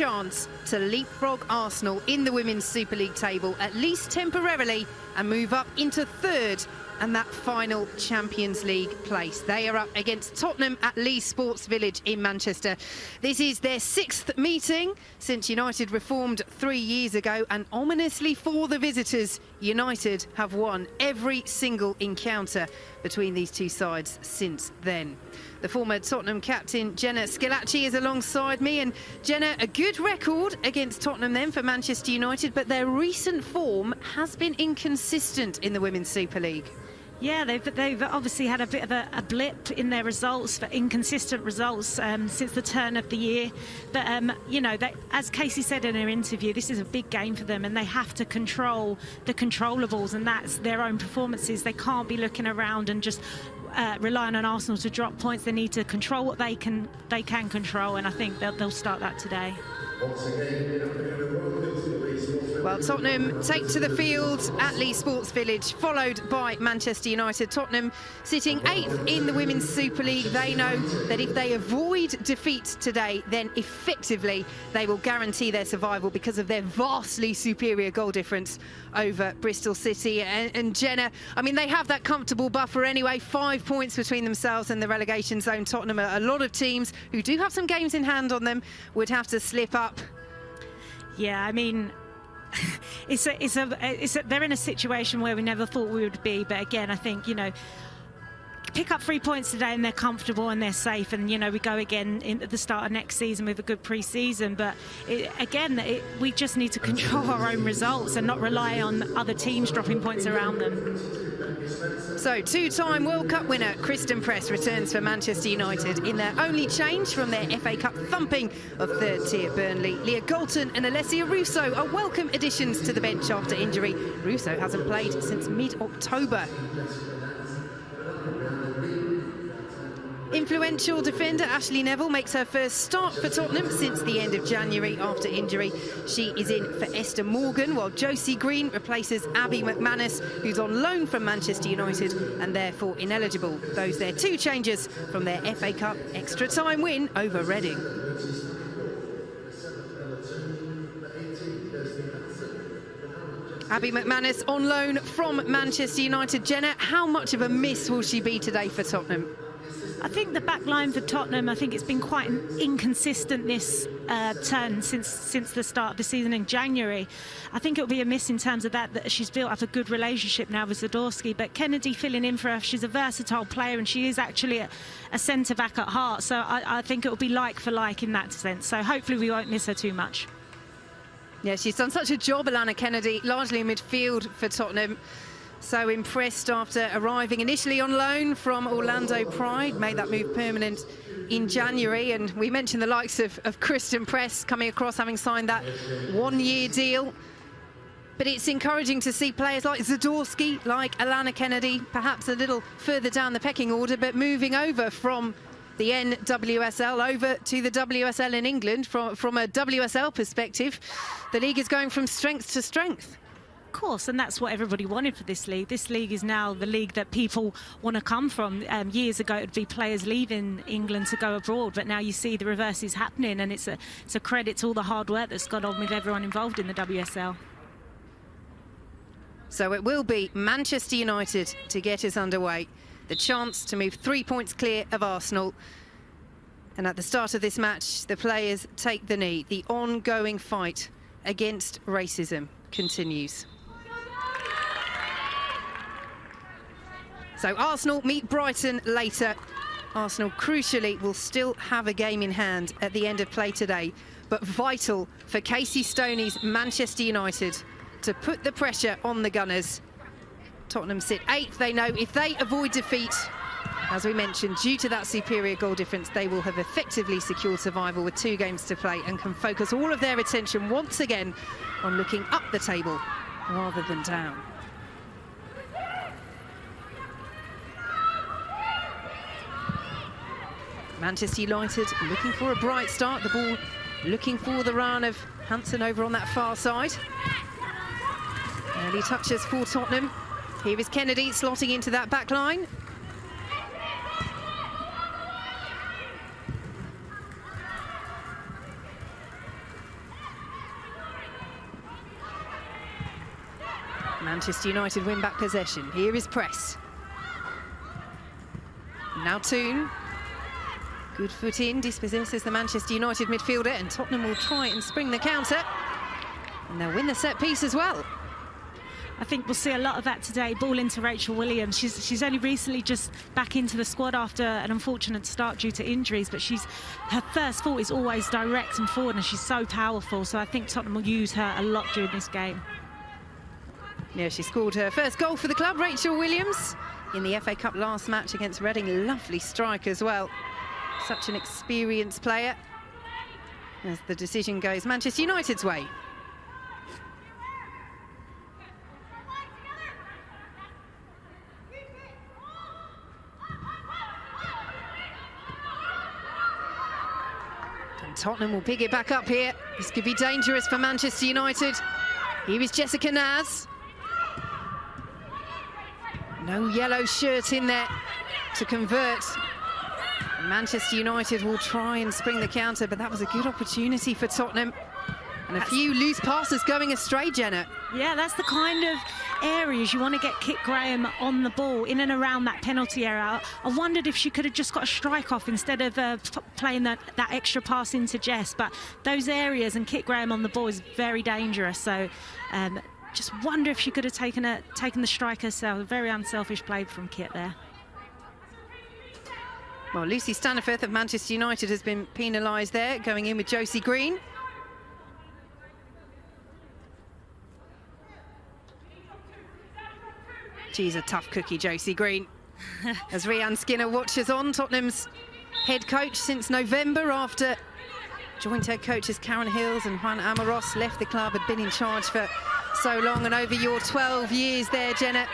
chance to leapfrog Arsenal in the Women's Super League table, at least temporarily, and move up into third and that final Champions League place. They are up against Tottenham at Leigh Sports Village in Manchester. This is their 6th meeting since United reformed 3 years ago, and ominously for the visitors, United have won every single encounter between these two sides since then. The former Tottenham captain Jenna Schillaci is alongside me, and Jenna, a good record against Tottenham then for Manchester United, but their recent form has been inconsistent in the Women's Super League. Yeah, they've obviously had a bit of a blip in their results, for inconsistent results since the turn of the year. But, you know, as Casey said in her interview, this is a big game for them, and they have to control the controllables, and that's their own performances. They can't be looking around and just relying on Arsenal to drop points. They need to control what they can control, and I think they'll start that today. Well, Tottenham take to the field at Leigh Sports Village, followed by Manchester United. Tottenham sitting 8th in the Women's Super League. They know that if they avoid defeat today, then effectively they will guarantee their survival because of their vastly superior goal difference over Bristol City. And Jenna, I mean, they have that comfortable buffer anyway, 5 points between themselves and the relegation zone. Tottenham, a lot of teams who do have some games in hand on them, would have to slip up. Yeah, I mean, they're in a situation where we never thought we would be. But again, I think, you know, pick up 3 points today and they're comfortable and they're safe, and you know, we go again at the start of next season with a good pre-season. But we just need to control our own results and not rely on other teams dropping points around them. So, two-time World Cup winner Kristen Press returns for Manchester United in their only change from their FA Cup thumping of third-tier Burnley. Leah Galton and Alessia Russo are welcome additions to the bench after injury. Russo hasn't played since mid-October. Influential defender Ashley Neville makes her first start for Tottenham since the end of January after injury. She is in for Esther Morgan, while Josie Green replaces Abby McManus, who's on loan from Manchester United and therefore ineligible. Those their two changes from their FA Cup extra time win over Reading. Abby McManus on loan from Manchester United. Jenna, how much of a miss will she be today for Tottenham? I think the back line for Tottenham, I think it's been quite inconsistent this turn since the start of the season in January. I think it'll be a miss in terms of that she's built up a good relationship now with Zadorsky. But Kennedy filling in for her, she's a versatile player, and she is actually a centre-back at heart. So I think it'll be like for like in that sense. So hopefully we won't miss her too much. Yeah, she's done such a job, Alana Kennedy, largely in midfield for Tottenham. So impressed after arriving initially on loan from Orlando Pride, made that move permanent in January. And we mentioned the likes of Kristen Press coming across, having signed that one-year deal. But it's encouraging to see players like Zadorsky, like Alana Kennedy, perhaps a little further down the pecking order, but moving over from the NWSL over to the WSL in England. From a WSL perspective, the league is going from strength to strength. Of course, and that's what everybody wanted for this league. This league is now the league that people want to come from. Years ago, it would be players leaving England to go abroad, but now you see the reverse is happening, and it's a credit to all the hard work that's gone on with everyone involved in the WSL. So it will be Manchester United to get us underway. The chance to move 3 points clear of Arsenal. And at the start of this match, the players take the knee. The ongoing fight against racism continues. So Arsenal meet Brighton later. Arsenal, crucially, will still have a game in hand at the end of play today, but vital for Casey Stoney's Manchester United to put the pressure on the Gunners. Tottenham sit 8th. They know if they avoid defeat, as we mentioned, due to that superior goal difference, they will have effectively secured survival with 2 games to play and can focus all of their attention once again on looking up the table rather than down. Manchester United looking for a bright start. The ball looking for the run of Hansen over on that far side. Early touches for Tottenham. Here is Kennedy slotting into that back line. Manchester United win back possession. Here is press. Now Toon. Good foot in, dispossesses the Manchester United midfielder, and Tottenham will try and spring the counter. And they'll win the set piece as well. I think we'll see a lot of that today. Ball into Rachel Williams. She's only recently just back into the squad after an unfortunate start due to injuries, but her first thought is always direct and forward, and she's so powerful. So I think Tottenham will use her a lot during this game. Yeah, she scored her first goal for the club, Rachel Williams, in the FA Cup last match against Reading. Lovely strike as well. Such an experienced player. As the decision goes Manchester United's way. And Tottenham will pick it back up here. This could be dangerous for Manchester United. Here is Jessica Naz. No yellow shirt in there to convert. Manchester United will try and spring the counter, but that was a good opportunity for Tottenham. And a few loose passes going astray, Jenna. Yeah, that's the kind of areas you want to get Kit Graham on the ball, in and around that penalty area. I wondered if she could have just got a strike off instead of playing that extra pass into Jess. But those areas and Kit Graham on the ball is very dangerous. So just wonder if she could have taken the strike herself. A very unselfish play from Kit there. Well, Lucy Staniforth of Manchester United has been penalised there, going in with Josie Green. She's a tough cookie, Josie Green. As Rianne Skinner watches on, Tottenham's head coach since November, after joint head coaches Karen Hills and Juan Amoros left the club, had been in charge for so long. And over your 12 years there, Jenna,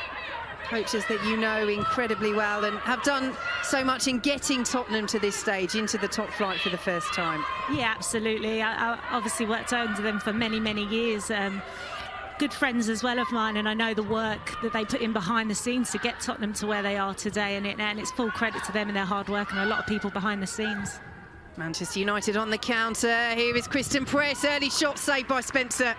coaches that you know incredibly well and have done so much in getting Tottenham to this stage, into the top flight for the first time. Yeah, absolutely. I obviously worked under them for many, many years. Good friends as well of mine, and I know the work that they put in behind the scenes to get Tottenham to where they are today, and it's full credit to them and their hard work, and a lot of people behind the scenes. Manchester United on the counter. Here is Kristen Press. Early shot saved by Spencer.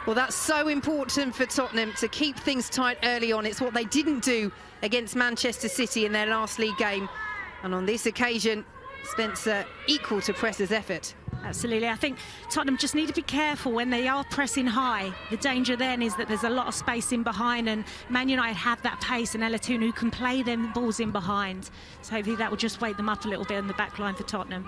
Well, that's so important for Tottenham, to keep things tight early on. It's what they didn't do against Manchester City in their last league game. And on this occasion, Spencer equal to Press's effort. Absolutely. I think Tottenham just need to be careful when they are pressing high. The danger then is that there's a lot of space in behind, and Man United have that pace, and Ella Toon, who can play them balls in behind. So hopefully that will just wake them up a little bit on the back line for Tottenham.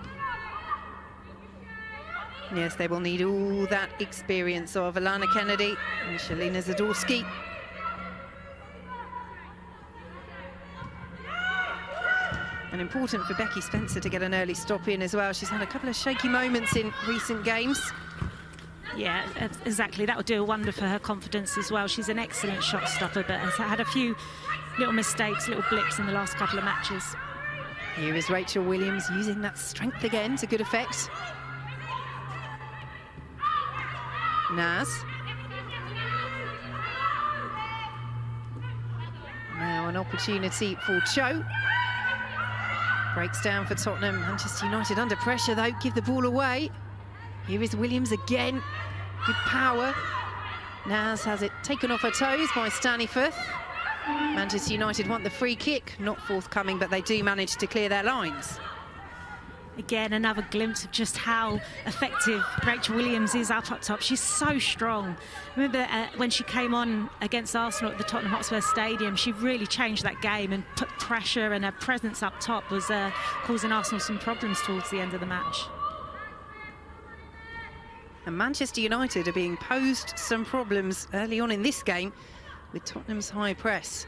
Yes, they will need all that experience of Alana Kennedy and Shalina Zadorsky. And important for Becky Spencer to get an early stop in as well. She's had a couple of shaky moments in recent games. Yeah, exactly. That would do a wonder for her confidence as well. She's an excellent shot stopper, but has had a few little mistakes, little blips in the last couple of matches. Here is Rachel Williams using that strength again to good effect. Naz. Now an opportunity for Cho. Breaks down for Tottenham. Manchester United under pressure though, give the ball away. Here is Williams again. Good power. Naz has it taken off her toes by Staniforth. Manchester United want the free kick, not forthcoming, but they do manage to clear their lines. Again, another glimpse of just how effective Rachel Williams is up top. She's so strong. Remember when she came on against Arsenal at the Tottenham Hotspur Stadium, she really changed that game and put pressure, and her presence up top was causing Arsenal some problems towards the end of the match. And Manchester United are being posed some problems early on in this game with Tottenham's high press.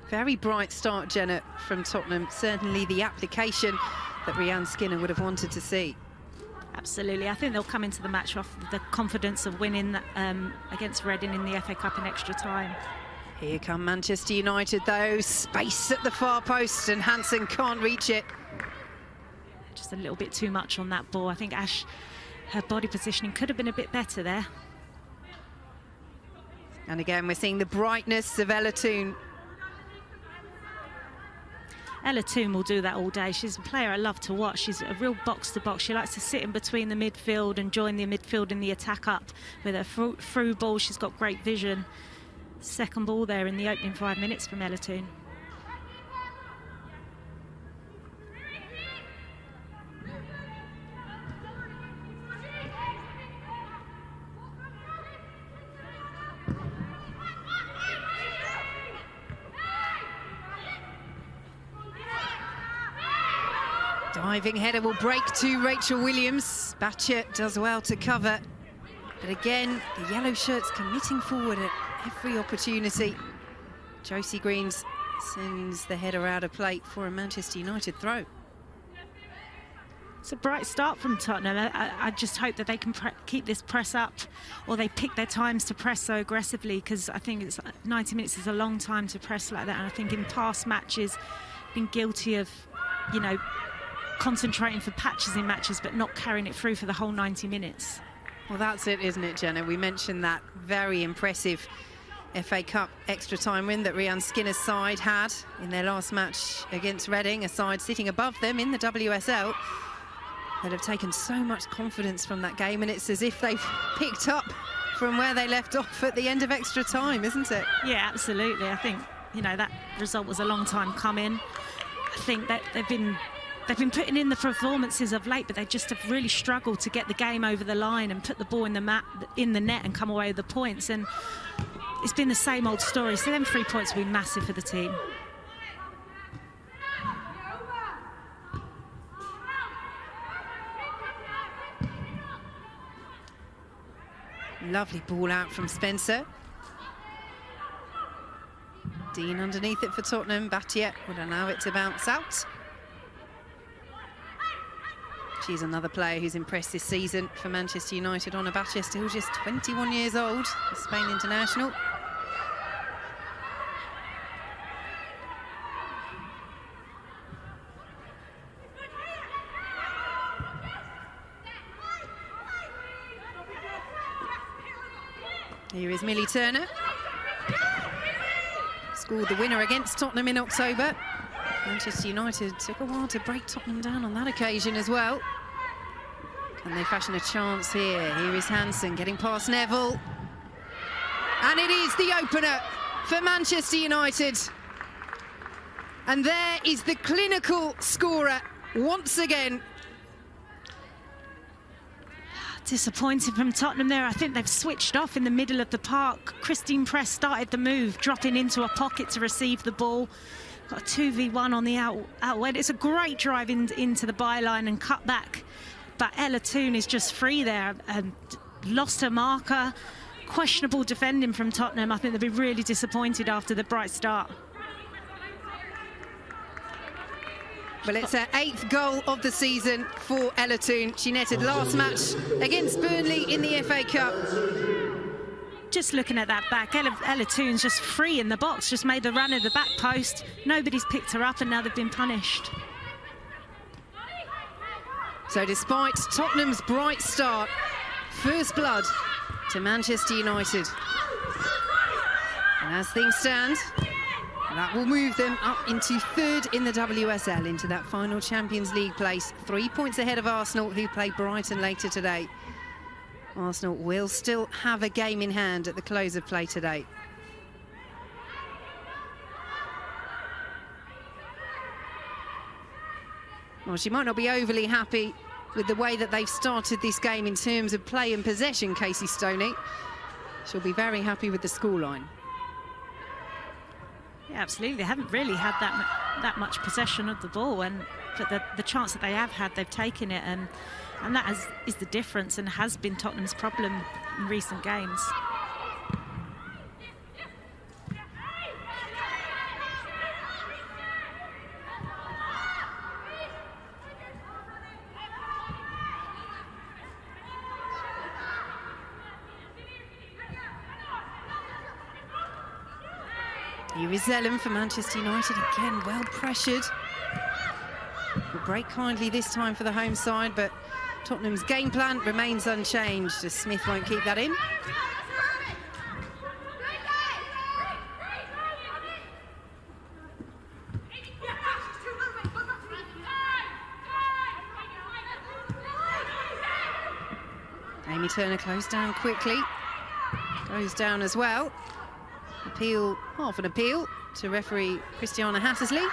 Very bright start, Jenna, from Tottenham. Certainly the application that Rianne Skinner would have wanted to see. Absolutely. I think they'll come into the match off the confidence of winning against Reading in the FA Cup in extra time. Here come Manchester United, though. Space at the far post, and Hansen can't reach it. Just a little bit too much on that ball. I think Ash, her body positioning could have been a bit better there. And again, we're seeing the brightness of Ella Toon. Ella Toone will do that all day. She's a player I love to watch. She's a real box-to-box. She likes to sit in between the midfield and join the midfield in the attack up with her through ball. She's got great vision. Second ball there in the opening 5 minutes from Ella Toone. Diving header will break to Rachel Williams. Batcher does well to cover. But again, the yellow shirts committing forward at every opportunity. Josie Greens sends the header out of play for a Manchester United throw. It's a bright start from Tottenham. I just hope that they can keep this press up, or they pick their times to press so aggressively, because I think 90 minutes is a long time to press like that. And I think in past matches, been guilty of, you know, concentrating for patches in matches but not carrying it through for the whole 90 minutes. Well, that's it, isn't it, Jenna? We mentioned that very impressive FA Cup extra time win that Rhian Skinner's side had in their last match against Reading, a side sitting above them in the WSL that have taken so much confidence from that game, and it's as if they've picked up from where they left off at the end of extra time, isn't it? Yeah, absolutely. I think, you know, that result was a long time coming. I think that they've been putting in the performances of late, but they just have really struggled to get the game over the line and put the ball in the net and come away with the points. And it's been the same old story. So them 3 points will be massive for the team. Lovely ball out from Spencer. Dean underneath it for Tottenham. Battier would allow it to bounce out. She's another player who's impressed this season for Manchester United. Ona Battier, still just 21 years old, the Spain international. Here is Millie Turner. Scored the winner against Tottenham in October. Manchester United took a while to break Tottenham down on that occasion as well. Can they fashion a chance here? Here is Hansen getting past Neville. And it is the opener for Manchester United. And there is the clinical scorer once again. Disappointed from Tottenham there. I think they've switched off in the middle of the park. Christine Press started the move, dropping into a pocket to receive the ball. Got a 2v1 on the outward. It's a great drive into the byline and cut back. But Ella Toone is just free there and lost her marker. Questionable defending from Tottenham. I think they'll be really disappointed after the bright start. Well, it's her 8th goal of the season for Ella Toone. She netted last match against Burnley in the FA Cup. Just looking at that back, Ella Toone's just free in the box, just made the run at the back post. Nobody's picked her up and now they've been punished. So despite Tottenham's bright start, first blood to Manchester United. And as things stand, that will move them up into 3rd in the WSL, into that final Champions League place. 3 points ahead of Arsenal, who play Brighton later today. Arsenal will still have a game in hand at the close of play today. Well, she might not be overly happy with the way that they've started this game in terms of play and possession, Casey Stoney. She'll be very happy with the scoreline. Yeah, absolutely. They haven't really had that much possession of the ball, but the chance that they have had, they've taken it, and that is the difference and has been Tottenham's problem in recent games. Here is Zellum for Manchester United, again well pressured. Will break kindly this time for the home side, but Tottenham's game plan remains unchanged as Smith won't keep that in. Amy Turner closed down quickly. Goes down as well. Appeal, half an appeal to referee Christiana Hattersley.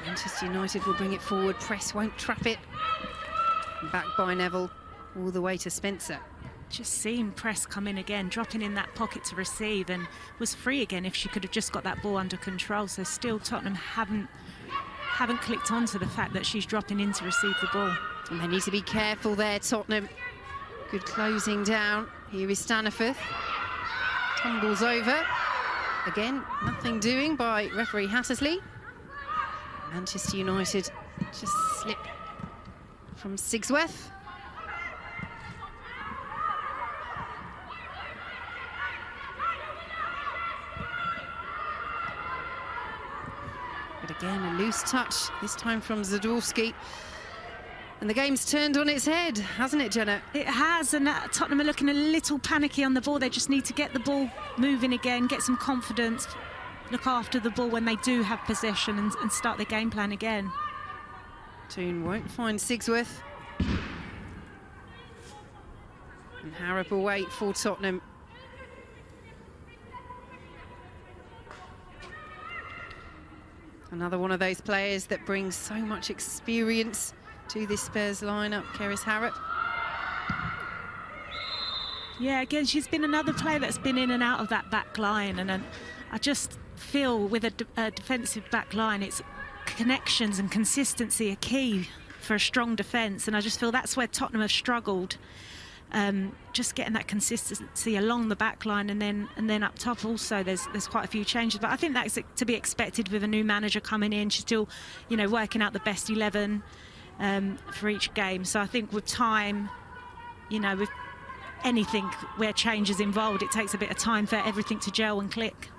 Manchester United will bring it forward. Press won't trap it. Back by Neville, all the way to Spencer. Just seen Press come in again, dropping in that pocket to receive, and was free again if she could have just got that ball under control. So still Tottenham haven't clicked on to the fact that she's dropping in to receive the ball. And they need to be careful there, Tottenham. Good closing down. Here is Staniforth. Tumbles over. Again, nothing doing by referee Hattersley. Manchester United just slip from Sigsworth. But again, a loose touch, this time from Zadorsky. And the game's turned on its head, hasn't it, Jenna? It has, and Tottenham are looking a little panicky on the ball. They just need to get the ball moving again, get some confidence, look after the ball when they do have possession, and start their game plan again. Toon won't find Sigsworth. And Harrop away for Tottenham. Another one of those players that brings so much experience to this Spurs lineup, Keris Harrop. Yeah, again, she's been another player that's been in and out of that back line, and I just feel with a defensive back line, it's connections and consistency are key for a strong defence, and I just feel that's where Tottenham have struggled. Just getting that consistency along the back line, and then up top also there's quite a few changes, but I think that's to be expected with a new manager coming in. She's still, you know, working out the best 11 for each game. So I think with time, you know, with anything where change is involved, it takes a bit of time for everything to gel and click.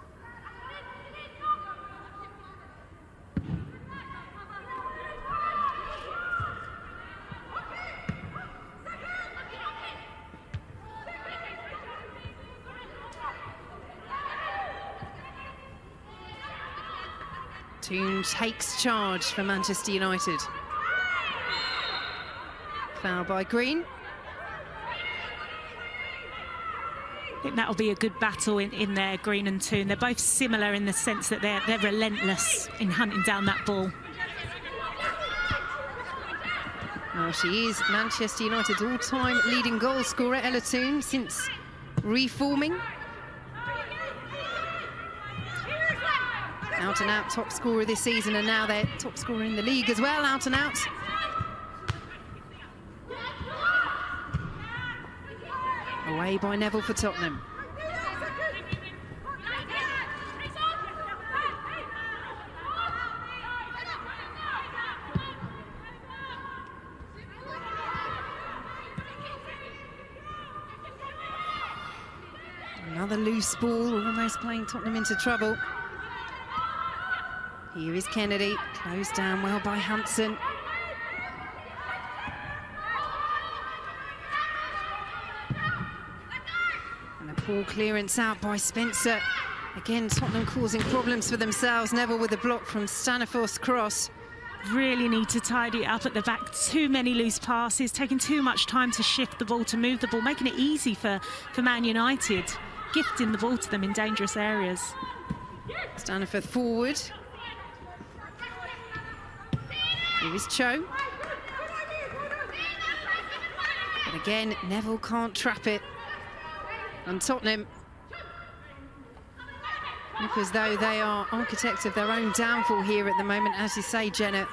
Toon takes charge for Manchester United. Foul by Green. I think that'll be a good battle in there, Green and Toon. They're both similar in the sense that they're relentless in hunting down that ball. Well, she is Manchester United's all-time leading goal scorer, Ella Toon, since reforming. Out-and-out top scorer this season, and now they're top scorer in the league as well, out-and-out. Away by Neville for Tottenham. Another loose ball, almost playing Tottenham into trouble. Here is Kennedy, closed down well by Hansen. And a poor clearance out by Spencer. Again, Tottenham causing problems for themselves. Neville with a block from Staniforth's cross. Really need to tidy it up at the back. Too many loose passes, taking too much time to shift the ball, to move the ball, making it easy for Man United, gifting the ball to them in dangerous areas. Staniforth forward. Here is Cho. But again, Neville can't trap it. And Tottenham look as though they are architects of their own downfall here at the moment. As you say, Jenna,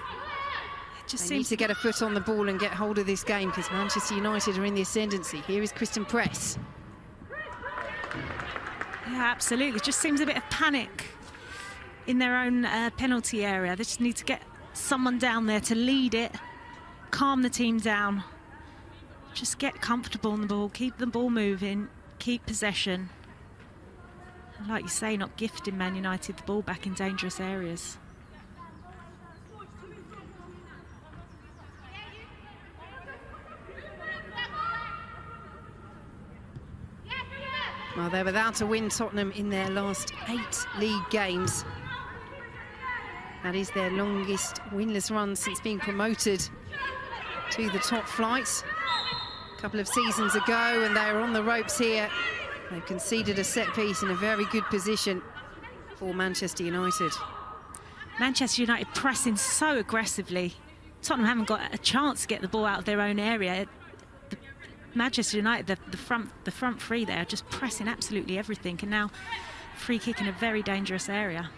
they need to get a foot on the ball and get hold of this game, because Manchester United are in the ascendancy. Here is Kristen Press. Yeah, absolutely. It just seems a bit of panic in their own penalty area. They just need to get someone down there to lead it, calm the team down, just get comfortable on the ball, keep the ball moving, keep possession. And like you say, not gifting Man United the ball back in dangerous areas. Well, they're without a win, Tottenham, in their last 8 league games. That is their longest winless run since being promoted to the top flight. a couple of seasons ago, and they were on the ropes here. They've conceded a set piece in a very good position for Manchester United. Manchester United pressing so aggressively. Tottenham haven't got a chance to get the ball out of their own area. Manchester United, the front three there, just pressing absolutely everything, and now free kick in a very dangerous area.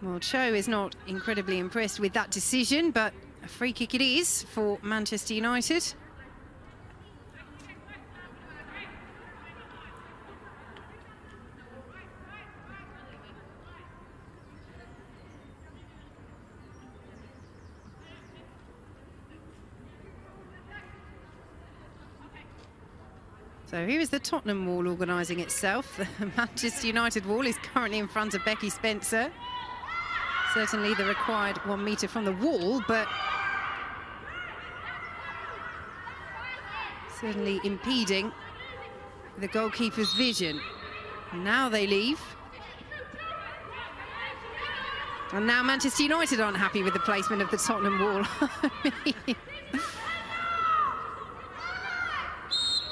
Well, Cho is not incredibly impressed with that decision, but a free kick it is for Manchester United. So here is the Tottenham wall organising itself. The Manchester United wall is currently in front of Becky Spencer. Certainly the required 1 metre from the wall, but certainly impeding the goalkeeper's vision. And now they leave. And now Manchester United aren't happy with the placement of the Tottenham wall.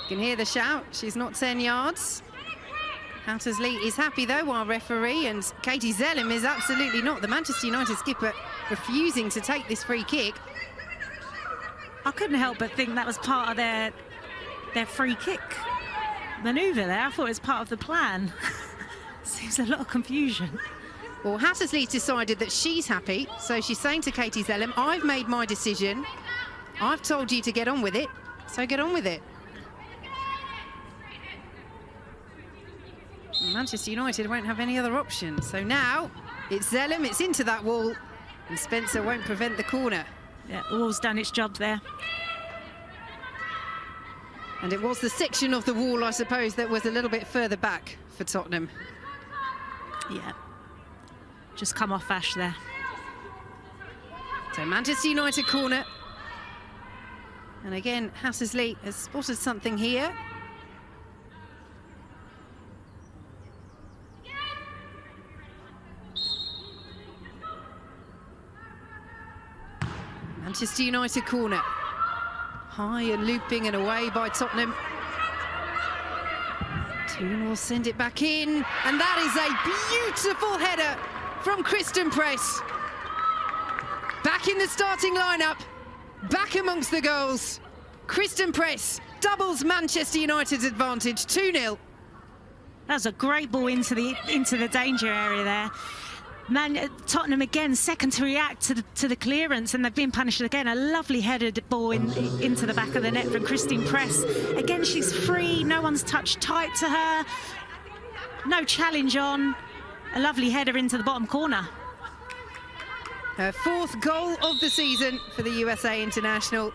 You can hear the shout. She's not 10 yards. Hattersley is happy though, our referee, and Katie Zellem is absolutely not. The Manchester United skipper refusing to take this free kick. I couldn't help but think that was part of their free kick manoeuvre there. I thought it was part of the plan. Seems a lot of confusion. Well, Hattersley's decided that she's happy, so she's saying to Katie Zellem, I've made my decision. I've told you to get on with it, so get on with it. Manchester United won't have any other option. So now it's Zellem, it's into that wall, and Spencer won't prevent the corner. Yeah, the wall's done its job there. And it was the section of the wall, I suppose, that was a little bit further back for Tottenham. Yeah, just come off Ash there. So Manchester United corner. And again, Hattersley has spotted something here. Manchester United corner. High and looping and away by Tottenham. Toon will send it back in. And that is a beautiful header from Kristen Press. Back in the starting lineup. Back amongst the goals. Kristen Press doubles Manchester United's advantage, 2-0. That was a great ball into the danger area there. Tottenham again second to react to the clearance, and they've been punished again. A lovely headed ball into the back of the net from Christine Press. Again, she's free, no one's touched tight to her, no challenge on. A lovely header into the bottom corner. Her 4th goal of the season for the USA international,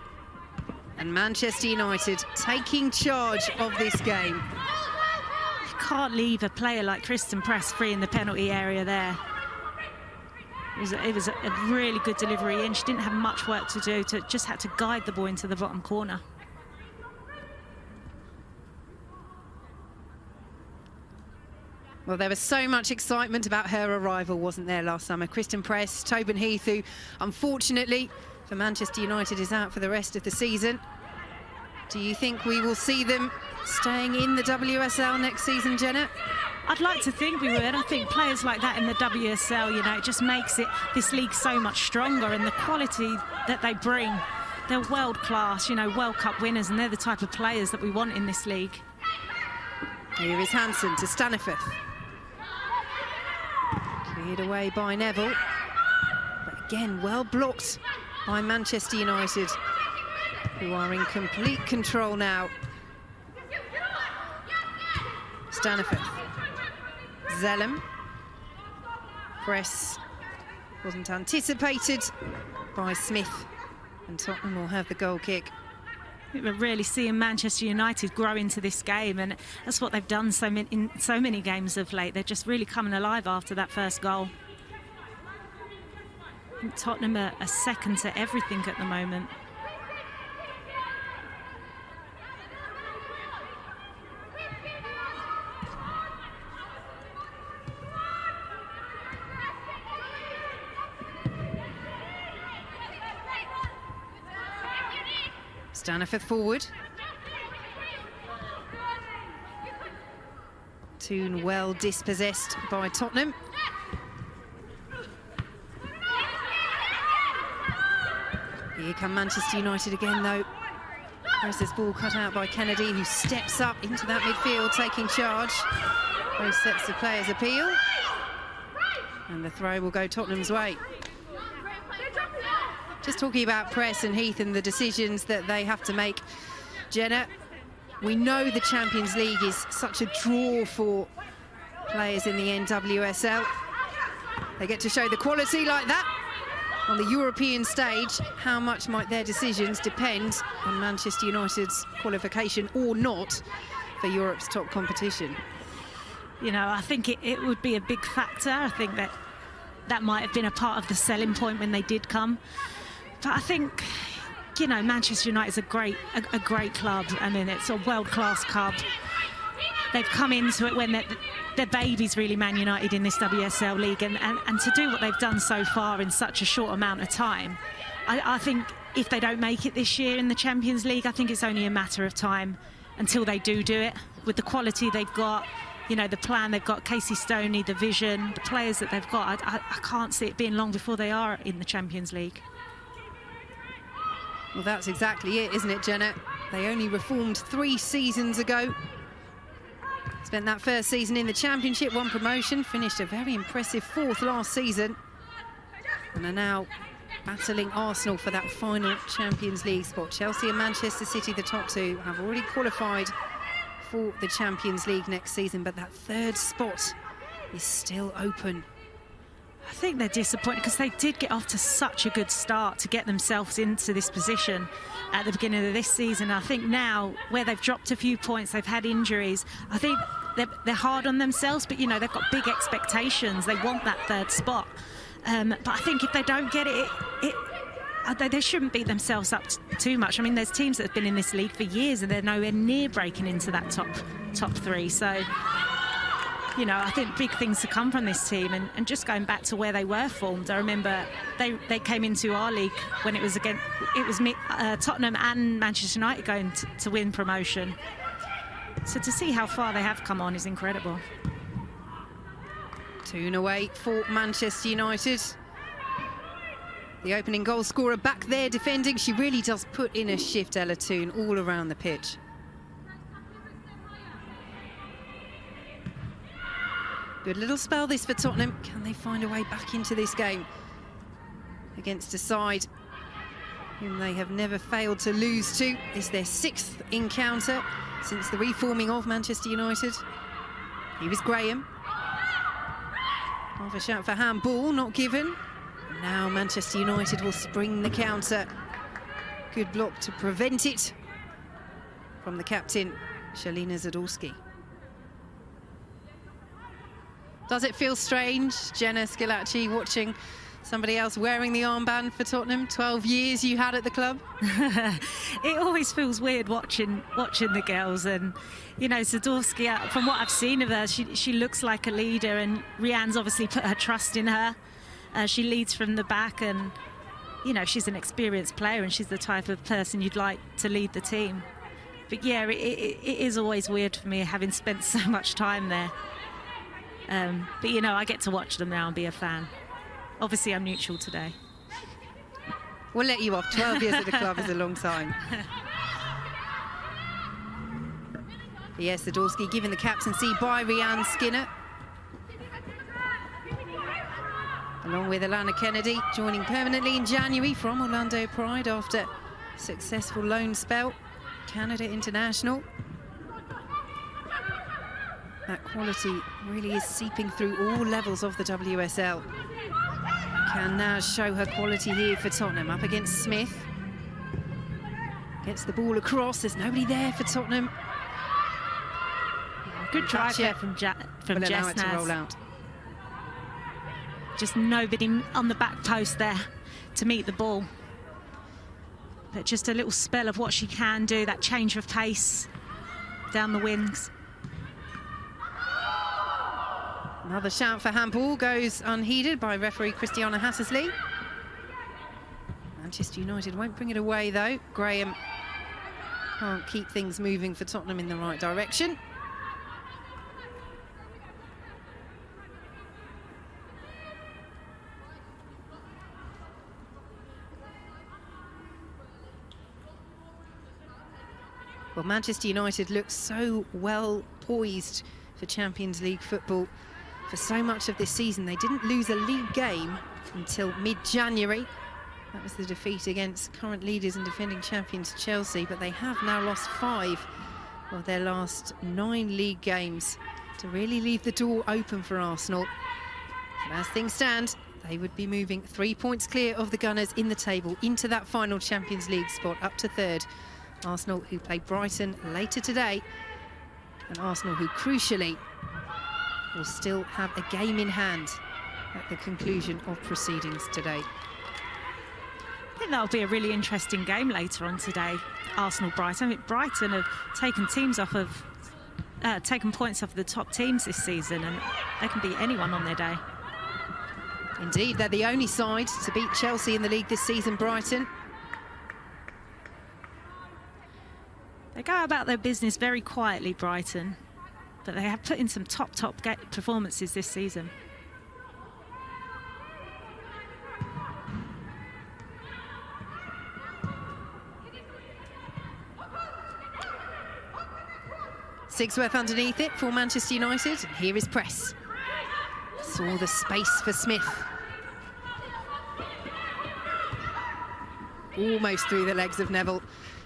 and Manchester United taking charge of this game. You can't leave a player like Kristen Press free in the penalty area there. It was a really good delivery, and she didn't have much work to do, just had to guide the ball into the bottom corner. Well, there was so much excitement about her arrival, wasn't there, last summer? Kristen Press, Tobin Heath, who unfortunately for Manchester United is out for the rest of the season. Do you think we will see them staying in the WSL next season, Jenna? I'd like to think we would. I think players like that in the WSL, you know, it just makes this league so much stronger, and the quality that they bring. They're world class, you know, World Cup winners, and they're the type of players that we want in this league. Here is Hansen to Staniforth. Cleared away by Neville. But again, well blocked by Manchester United, who are in complete control now. Staniforth. Zellem. Press wasn't anticipated by Smith, and Tottenham will have the goal kick. We're really seeing Manchester United grow into this game, and that's what they've done in so many games of late. They're just really coming alive after that first goal. I think Tottenham are second to everything at the moment. Staniford forward. Toon well dispossessed by Tottenham. Here come Manchester United again, though. There's this ball cut out by Kennedy, who steps up into that midfield, taking charge. Both sets of players appeal. And the throw will go Tottenham's way. Just talking about press and Heath and the decisions that they have to make, Jenna, we know the Champions League is such a draw for players in the NWSL. They get to show the quality like that on the European stage. How much might their decisions depend on Manchester United's qualification or not for Europe's top competition? You know, I think it would be a big factor. I think that might have been a part of the selling point when they did come. But I think, you know, Manchester United is a great club. I mean, it's a world-class club. They've come into it when they're babies, really, Man United, in this WSL league. And to do what they've done so far in such a short amount of time, I think if they don't make it this year in the Champions League, I think it's only a matter of time until they do it. With the quality they've got, you know, the plan they've got, Casey Stoney, the vision, the players that they've got, I can't see it being long before they are in the Champions League. Well, that's exactly it, isn't it, Jenna? They only reformed 3 seasons ago. Spent that first season in the Championship, won promotion, finished a very impressive 4th last season, and are now battling Arsenal for that final Champions League spot. Chelsea and Manchester City, the top 2, have already qualified for the Champions League next season, but that 3rd spot is still open. I think they're disappointed because they did get off to such a good start to get themselves into this position at the beginning of this season. I think now, where they've dropped a few points, they've had injuries, I think they're hard on themselves, but, you know, they've got big expectations. They want that 3rd spot. But I think if they don't get it, they shouldn't beat themselves up too much. I mean, there's teams that have been in this league for years and they're nowhere near breaking into that top 3. So, you know, I think big things to come from this team. And just going back to where they were formed, I remember they came into our league when it was Tottenham and Manchester United going to win promotion. So to see how far they have come on is incredible. Toon away for Manchester United. The opening goal scorer back there defending. She really does put in a shift, Ella Toon, all around the pitch. Good little spell this for Tottenham. Can they find a way back into this game against a side whom they have never failed to lose to? It's their 6th encounter since the reforming of Manchester United. He was Graham. Half a shout for handball, not given. And now Manchester United will spring the counter. Good block to prevent it from the captain, Shalina Zadorsky. Does it feel strange, Jenna Schillaci, watching somebody else wearing the armband for Tottenham? 12 years you had at the club. It always feels weird watching the girls, and, you know, Zadorsky, from what I've seen of her, she looks like a leader, and Rianne's obviously put her trust in her. She leads from the back, and, you know, she's an experienced player and she's the type of person you'd like to lead the team. But yeah, it is always weird for me, having spent so much time there. But, you know, I get to watch them now and be a fan. Obviously, I'm neutral today. We'll let you off. 12 years at the club is a long time. Yes, Zadorsky given the captaincy by Rianne Skinner, along with Alana Kennedy, joining permanently in January from Orlando Pride after a successful loan spell. Canada international. That quality really is seeping through all levels of the WSL. Can now show her quality here for Tottenham, up against Smith. Gets the ball across, there's nobody there for Tottenham. Good drive there from Jess to roll out. Just nobody on the back post there to meet the ball. But just a little spell of what she can do, that change of pace down the wings. Another shout for handball goes unheeded by referee Christiana Hattersley. Manchester United won't bring it away, though. Graham can't keep things moving for Tottenham in the right direction. Well, Manchester United looks so well poised for Champions League football for so much of this season. They didn't lose a league game until mid-January. That was the defeat against current leaders and defending champions Chelsea, but they have now lost 5 of their last 9 league games to really leave the door open for Arsenal. And as things stand, they would be moving 3 points clear of the Gunners in the table into that final Champions League spot, up to 3rd. Arsenal, who play Brighton later today, and Arsenal, who crucially will still have a game in hand at the conclusion of proceedings today. I think that'll be a really interesting game later on today. Arsenal-Brighton. I think Brighton have taken teams off of, taken points off the top teams this season, and they can beat anyone on their day. Indeed, they're the only side to beat Chelsea in the league this season, Brighton. They go about their business very quietly, Brighton, but they have put in some top performances this season. Sigsworth underneath it for Manchester United. Here is press. Saw the space for Smith. Almost through the legs of Neville.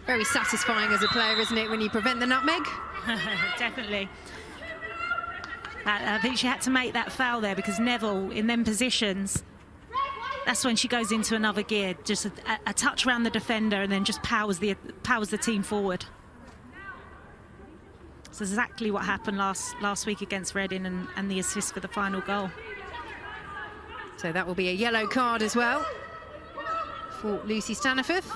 Very satisfying as a player, isn't it, when you prevent the nutmeg? Definitely. I think she had to make that foul there because Neville, in them positions, that's when she goes into another gear. Just a touch around the defender and then just powers the team forward. It's exactly what happened last week against Reading and the assist for the final goal. So that will be a yellow card as well for Lucy Staniforth.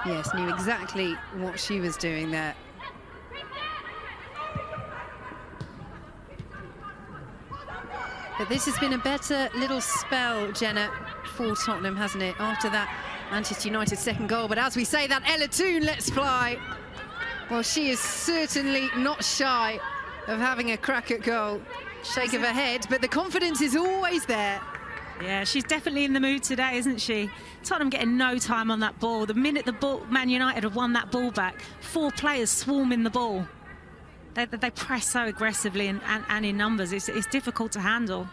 Yes, knew exactly what she was doing there. But this has been a better little spell, Jenna, for Tottenham, hasn't it? After that Manchester United second goal. But as we say, that Ella Toone lets fly. Well, she is certainly not shy of having a crack at goal. Shake of her head, but the confidence is always there. Yeah, she's definitely in the mood today, isn't she? Tottenham getting no time on that ball. The minute the ball, Man United have won that ball back, 4 players swarm in the ball. They press so aggressively and in numbers. It's difficult to handle.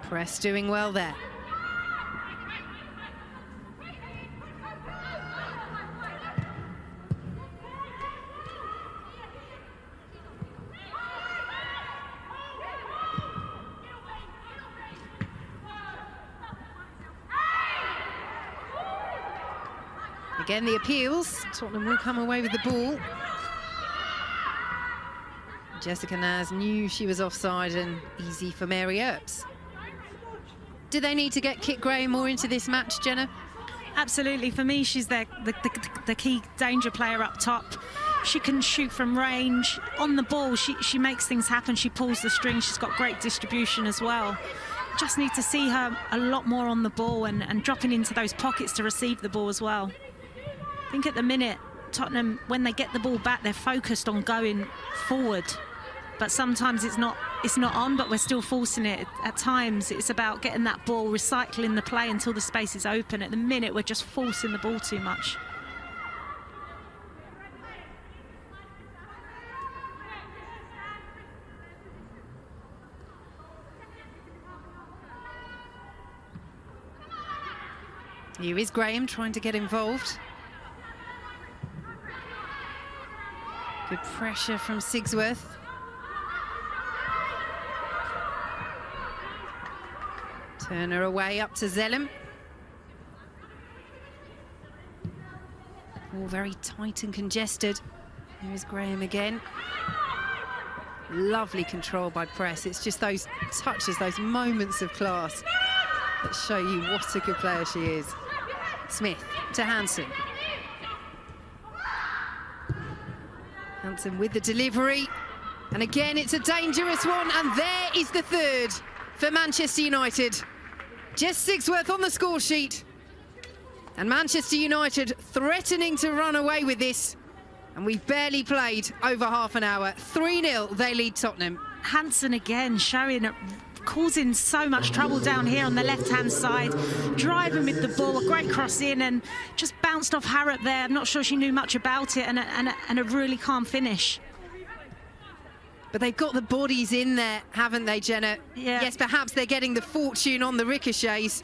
Press doing well there. Again, the appeals. Tottenham will come away with the ball. Jessica Naz knew she was offside and easy for Mary Earps. Do they need to get Kit Graham more into this match, Jenna? Absolutely. For me, she's the key danger player up top. She can shoot from range. On the ball, she makes things happen. She pulls the string. She's got great distribution as well. Just need to see her a lot more on the ball and dropping into those pockets to receive the ball as well. I think at the minute, Tottenham, when they get the ball back, they're focused on going forward. But sometimes it's not on, but we're still forcing it. At times, it's about getting that ball, recycling the play until the space is open. At the minute, we're just forcing the ball too much. Here is Graham trying to get involved. Good pressure from Sigsworth. Turn her away up to Zellem. All very tight and congested. Here is Graham again. Lovely control by Press. It's just those touches, those moments of class that show you what a good player she is. Smith to Hansen. Hansen with the delivery. And again, it's a dangerous one. And there is the third for Manchester United. Jess Sigsworth on the score sheet. And Manchester United threatening to run away with this. And we've barely played over half an hour. 3-0, they lead Tottenham. Hansen again causing so much trouble down here on the left-hand side, driving with the ball, a great cross in, and just bounced off Harrop there. I'm not sure she knew much about it, and a really calm finish. But they've got the bodies in there, haven't they, Jenna? Yeah. Yes, perhaps they're getting the fortune on the ricochets,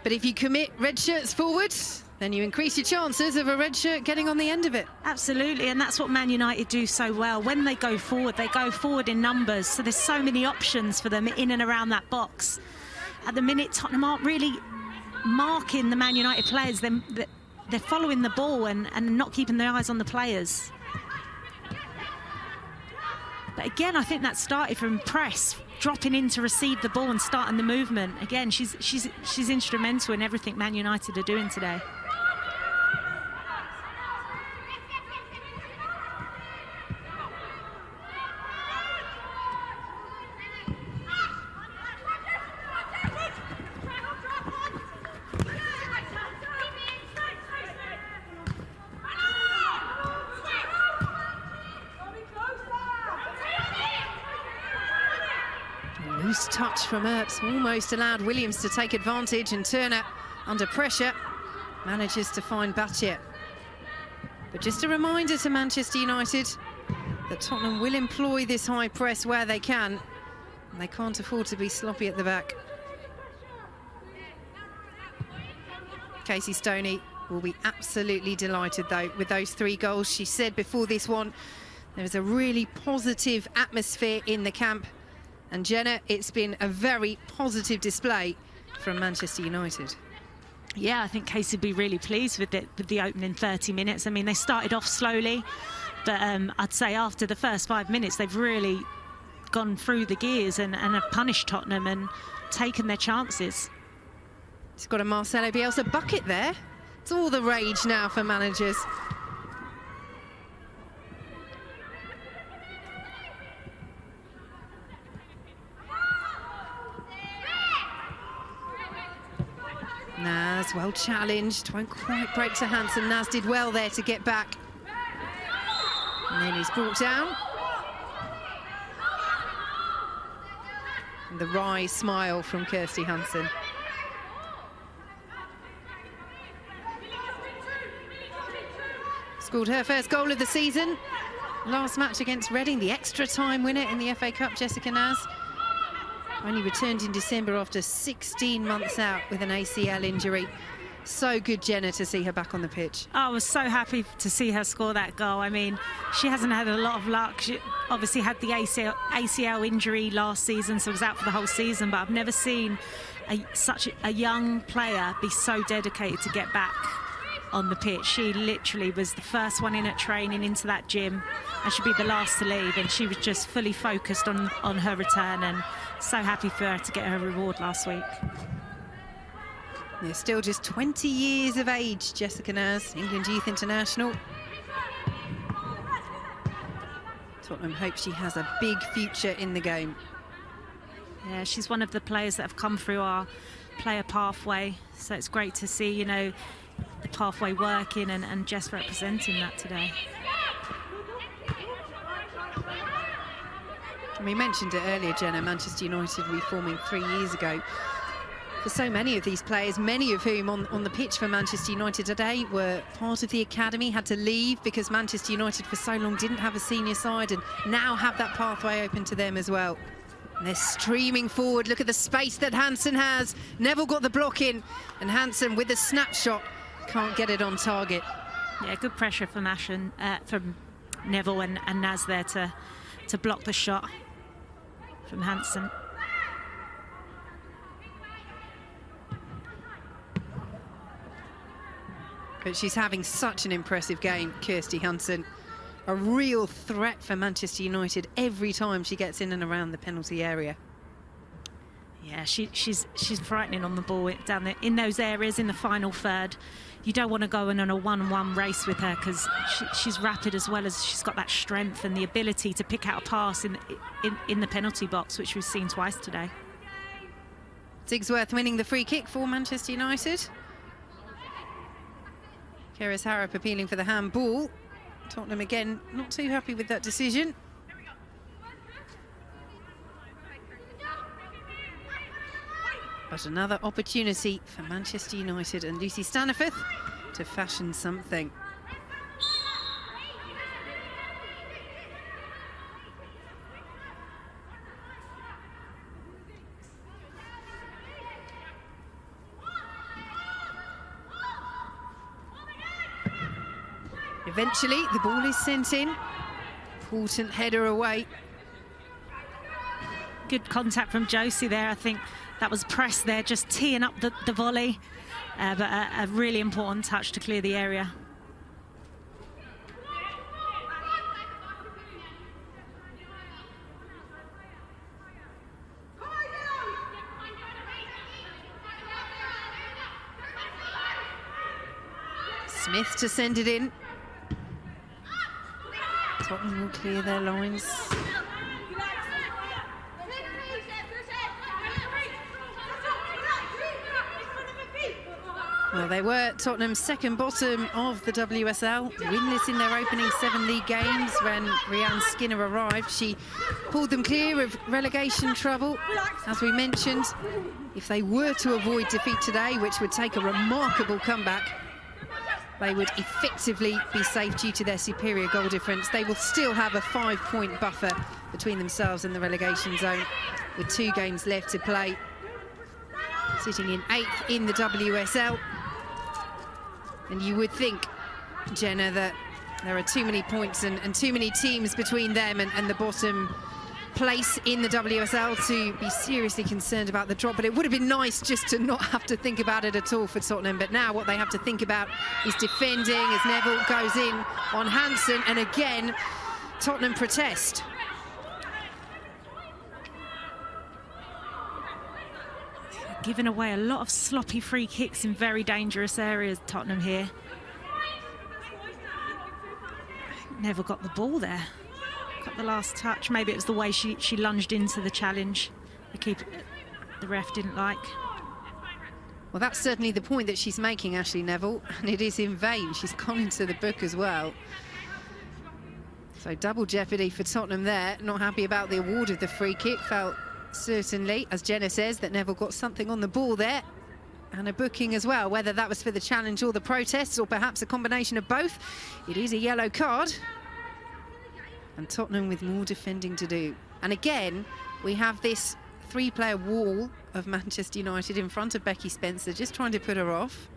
but if you commit red shirts forward, then you increase your chances of a red shirt getting on the end of it. Absolutely, and that's what Man United do so well. When they go forward in numbers, so there's so many options for them in and around that box. At the minute, Tottenham aren't really marking the Man United players. They're following the ball and not keeping their eyes on the players. But again, I think that started from Press, dropping in to receive the ball and starting the movement. Again, she's instrumental in everything Man United are doing today. Loose touch from Earps almost allowed Williams to take advantage, and Turner, under pressure, manages to find Battier. But just a reminder to Manchester United that Tottenham will employ this high press where they can, and they can't afford to be sloppy at the back. Casey Stoney will be absolutely delighted, though, with those 3 goals. She said before this one, there is a really positive atmosphere in the camp. And Jenna, it's been a very positive display from Manchester United. Yeah, I think Casey would be really pleased with the opening 30 minutes. I mean, they started off slowly, but I'd say after the first 5 minutes, they've really gone through the gears and have punished Tottenham and taken their chances. He's got a Marcelo Bielsa bucket there. It's all the rage now for managers. Naz, well challenged, won't quite break to Hansen. Naz did well there to get back. And then he's brought down. And the wry smile from Kirsty Hansen. Scored her first goal of the season. Last match against Reading, the extra time winner in the FA Cup, Jessica Naz. Only returned in December after 16 months out with an ACL injury. So good, Jenna, to see her back on the pitch. I was so happy to see her score that goal. I mean, she hasn't had a lot of luck. She obviously had the ACL injury last season, so was out for the whole season, but I've never seen such a young player be so dedicated to get back on the pitch. She literally was the first one in at training into that gym, and she'd be the last to leave, and she was just fully focused on her return, and so happy for her to get her reward last week. They're still just 20 years of age, Jessica Naz, England Youth International. Tottenham hopes she has a big future in the game. Yeah, she's one of the players that have come through our player pathway, so it's great to see, you know, the pathway working and Jess representing that today. We mentioned it earlier, Jenna, Manchester United reforming 3 years ago. For so many of these players, many of whom on the pitch for Manchester United today were part of the academy, had to leave because Manchester United for so long didn't have a senior side, and now have that pathway open to them as well. And they're streaming forward. Look at the space that Hansen has. Neville got the block in, and Hansen with a snapshot can't get it on target. Yeah, good pressure from from Neville and Naz there to block the shot from Hansen. But she's having such an impressive game, Kirsty Hansen. a real threat for Manchester United every time she gets in and around the penalty area. Yeah, she's frightening on the ball down there in those areas in the final third. You don't want to go in on a 1-1 race with her because she's rapid as well as she's got that strength and the ability to pick out a pass in the penalty box, which we've seen twice today. Sigsworth winning the free kick for Manchester United. Keris Harrop appealing for the handball. Tottenham again not too happy with that decision. But another opportunity for Manchester United and Lucy Staniforth to fashion something. Eventually, the ball is sent in. Important header away. Good contact from Josie there. I think that was press there, just teeing up the volley. But a really important touch to clear the area. Smith to send it in. Tottenham will clear their lines. Well, they were Tottenham's second bottom of the WSL, winless in their opening 7 league games. When Rianne Skinner arrived, she pulled them clear of relegation trouble. As we mentioned, if they were to avoid defeat today, which would take a remarkable comeback, they would effectively be safe due to their superior goal difference. They will still have a 5-point buffer between themselves and the relegation zone, with 2 games left to play. Sitting in 8th in the WSL. And you would think, Jenna, that there are too many points and too many teams between them and the bottom place in the WSL to be seriously concerned about the drop. But it would have been nice just to not have to think about it at all for Tottenham. But now what they have to think about is defending as Neville goes in on Hansen. And again, Tottenham protest. Giving away a lot of sloppy free kicks in very dangerous areas, Tottenham here. Never got the ball there. Got the last touch. Maybe it was the way she lunged into the challenge. The ref didn't like. Well, that's certainly the point that she's making, Ashley Neville, and it is in vain. She's gone into the book as well. So double jeopardy for Tottenham there. Not happy about the award of the free kick. Felt certainly, as Jenna says, that Neville got something on the ball there, and a booking as well. Whether that was for the challenge or the protests, or perhaps a combination of both, it is a yellow card. And Tottenham with more defending to do. And again, we have this 3-player wall of Manchester United in front of Becky Spencer, just trying to put her off.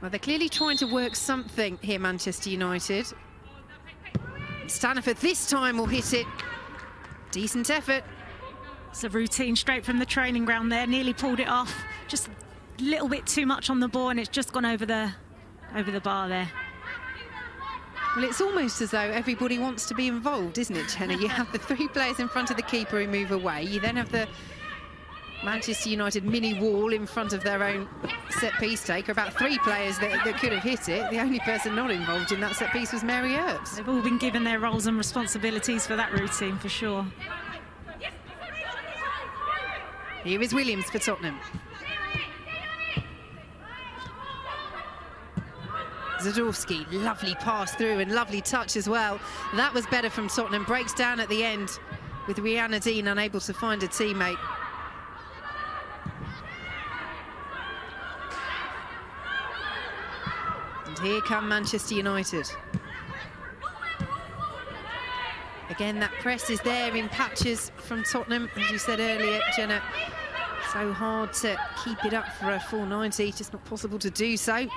Well, they're clearly trying to work something here, Manchester United. Staniforth this time will hit it. Decent effort. It's a routine straight from the training ground there. Nearly pulled it off. Just a little bit too much on the ball, and it's just gone over the bar there. Well, it's almost as though everybody wants to be involved, isn't it, Jenna? You have the 3 players in front of the keeper who move away. You then have the Manchester United mini wall in front of their own set-piece taker. About 3 players that could have hit it. The only person not involved in that set-piece was Mary Earps. They've all been given their roles and responsibilities for that routine, for sure. Here is Williams for Tottenham. Zadorski, lovely pass through and lovely touch as well. That was better from Tottenham. Breaks down at the end with Rihanna Dean unable to find a teammate. And here come Manchester United. Again, that press is there in patches from Tottenham. As you said earlier, Jenna, so hard to keep it up for a full 90, just not possible to do so.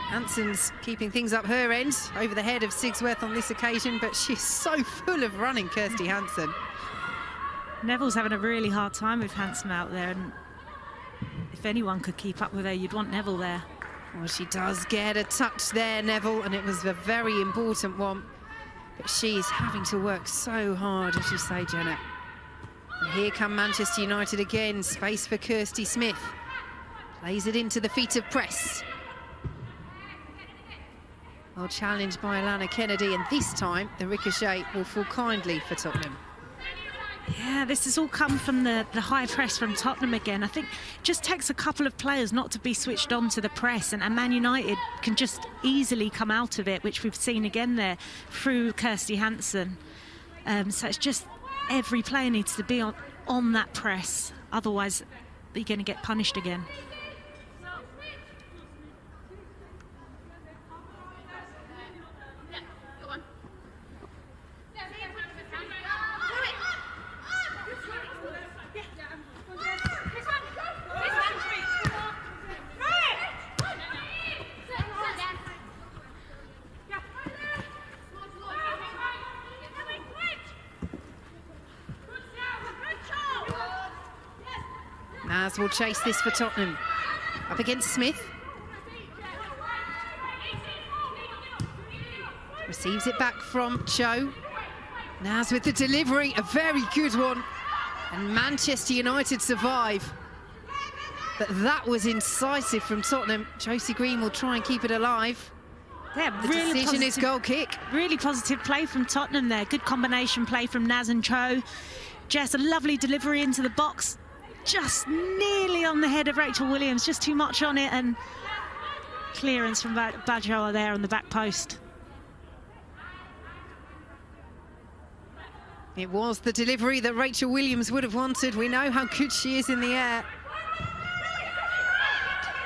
Hansen's keeping things up her end, over the head of Sigsworth on this occasion, but she's so full of running, Kirsty Hansen. Neville's having a really hard time with Hansen out there, and if anyone could keep up with her, you'd want Neville there. Well, she does get a touch there, Neville, and it was a very important one. But she's having to work so hard, as you say, Jenna. And here come Manchester United again. Space for Kirsty Smith. Plays it into the feet of press. Well, challenged by Alana Kennedy, and this time the ricochet will fall kindly for Tottenham. Yeah, this has all come from the high press from Tottenham again. I think it just takes a couple of players not to be switched on to the press, and Man United can just easily come out of it, which we've seen again there through Kirsty Hansen. So it's just every player needs to be on that press, otherwise you're going to get punished again. Naz will chase this for Tottenham. Up against Smith. Receives it back from Cho. Naz with the delivery, a very good one. And Manchester United survive. But that was incisive from Tottenham. Josie Green will try and keep it alive. Yeah, The really decision is positive, goal kick. really positive play from Tottenham there. Good combination play from Naz and Cho. Jess, a lovely delivery into the box. Just nearly on the head of Rachel Williams, just too much on it, and clearance from Bajoa there on the back post. It was the delivery that Rachel Williams would have wanted. We know how good she is in the air.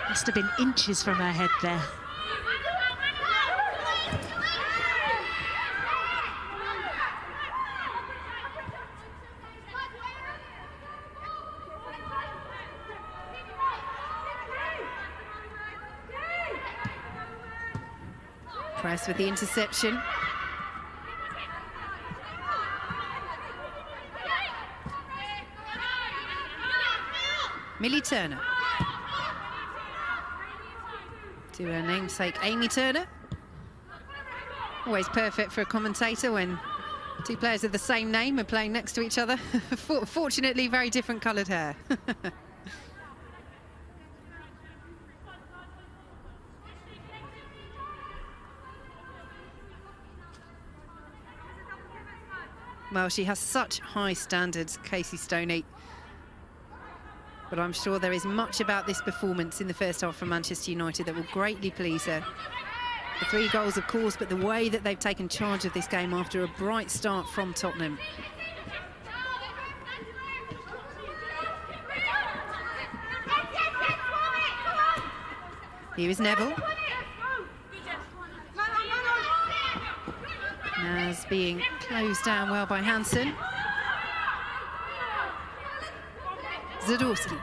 Must have been inches from her head there. Press with the interception. Millie Turner. To her namesake, Amy Turner. Always perfect for a commentator when two players of the same name are playing next to each other. Fortunately, very different coloured hair. Well, she has such high standards, Casey Stoney. But I'm sure there is much about this performance in the first half from Manchester United that will greatly please her. The 3 goals, of course, but the way that they've taken charge of this game after a bright start from Tottenham. Here is Neville. Naz being closed down well by Hansen. Zadorski.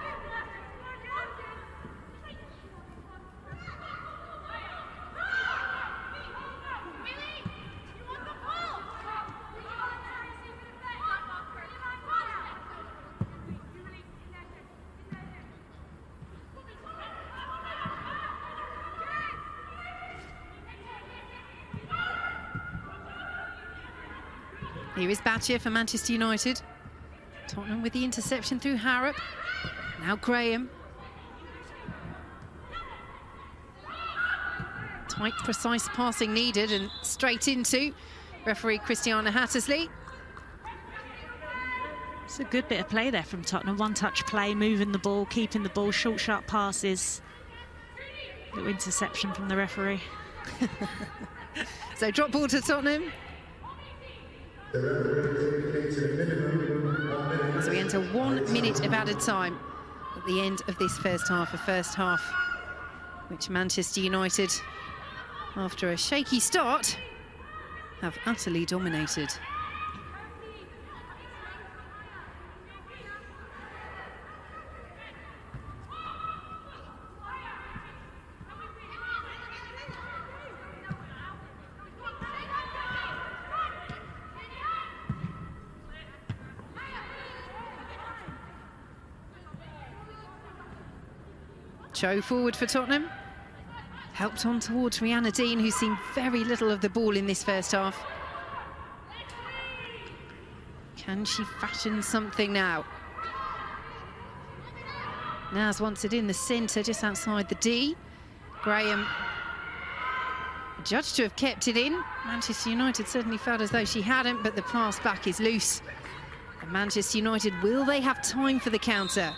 Here is Batcher for Manchester United. Tottenham with the interception through Harrop. Now Graham. Tight, precise passing needed, and straight into referee Christiana Hattersley. It's a good bit of play there from Tottenham. One-touch play, moving the ball, keeping the ball, short, sharp passes. Little interception from the referee. So drop ball to Tottenham. As we enter 1 minute of added time at the end of this first half, which Manchester United, after a shaky start, have utterly dominated. Cho forward for Tottenham. Helped on towards Rihanna Dean, who's seen very little of the ball in this first half. Can she fashion something now? Naz wants it in the centre, just outside the D. Graham judged to have kept it in. Manchester United certainly felt as though she hadn't, but the pass back is loose. And Manchester United, will they have time for the counter?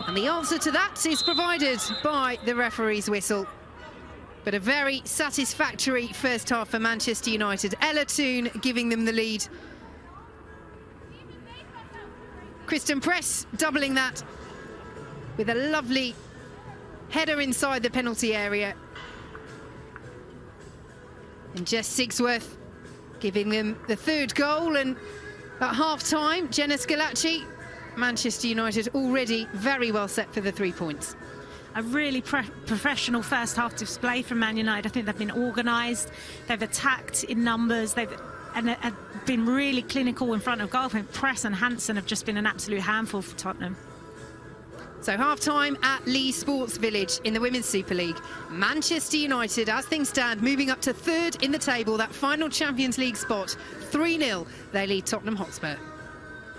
And the answer to that is provided by the referee's whistle. But a very satisfactory first half for Manchester United. Ella Toone giving them the lead. Kristen Press doubling that with a lovely header inside the penalty area. And Jess Sigsworth giving them the third goal. And at half-time, Jenna Scalacci, Manchester United already very well set for the 3 points. A really professional first half display from Man United. I think they've been organised, they've attacked in numbers, they've been really clinical in front of goal. I think Press and Hansen have just been an absolute handful for Tottenham. So half-time at Leigh Sports Village in the Women's Super League. Manchester United, as things stand, moving up to third in the table, that final Champions League spot. 3-0, they lead Tottenham Hotspur.